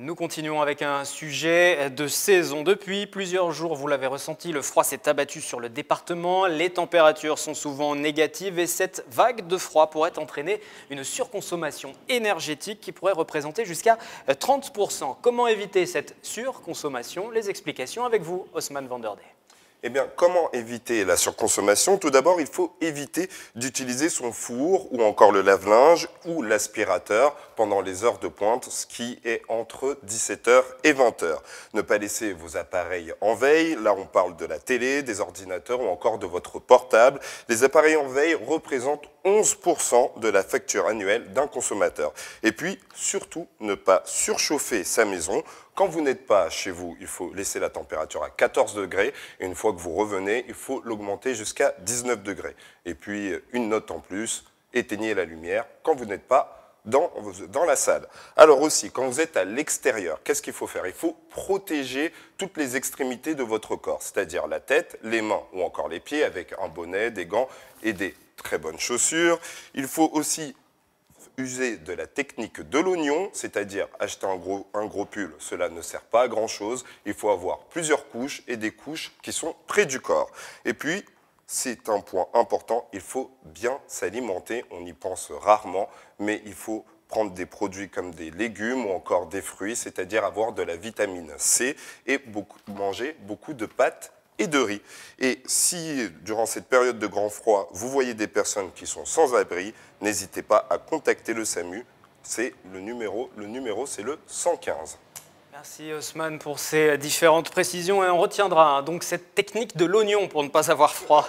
Nous continuons avec un sujet de saison. Depuis plusieurs jours, vous l'avez ressenti, le froid s'est abattu sur le département. Les températures sont souvent négatives et cette vague de froid pourrait entraîner une surconsommation énergétique qui pourrait représenter jusqu'à 30%. Comment éviter cette surconsommation? Les explications avec vous, Haussmann van der Dee. Eh bien, comment éviter la surconsommation? Tout d'abord, il faut éviter d'utiliser son four ou encore le lave-linge ou l'aspirateur pendant les heures de pointe, ce qui est entre 17h et 20h. Ne pas laisser vos appareils en veille. Là, on parle de la télé, des ordinateurs ou encore de votre portable. Les appareils en veille représentent 11% de la facture annuelle d'un consommateur. Et puis, surtout, ne pas surchauffer sa maison. Quand vous n'êtes pas chez vous, il faut laisser la température à 14 degrés. Et une fois que vous revenez, il faut l'augmenter jusqu'à 19 degrés. Et puis, une note en plus, éteignez la lumière quand vous n'êtes pas dans la salle. Alors aussi, quand vous êtes à l'extérieur, qu'est-ce qu'il faut faire? Il faut protéger toutes les extrémités de votre corps, c'est-à-dire la tête, les mains ou encore les pieds avec un bonnet, des gants et des très bonnes chaussures. Il faut aussi user de la technique de l'oignon, c'est-à-dire acheter un gros pull, cela ne sert pas à grand-chose. Il faut avoir plusieurs couches et des couches qui sont près du corps. Et puis, c'est un point important, il faut bien s'alimenter. On y pense rarement, mais il faut prendre des produits comme des légumes ou encore des fruits, c'est-à-dire avoir de la vitamine C et manger beaucoup de pâtes et de riz. Et si, durant cette période de grand froid, vous voyez des personnes qui sont sans abri, n'hésitez pas à contacter le SAMU. C'est le numéro c'est le 115. Merci Haussmann pour ces différentes précisions et on retiendra donc cette technique de l'oignon pour ne pas avoir froid.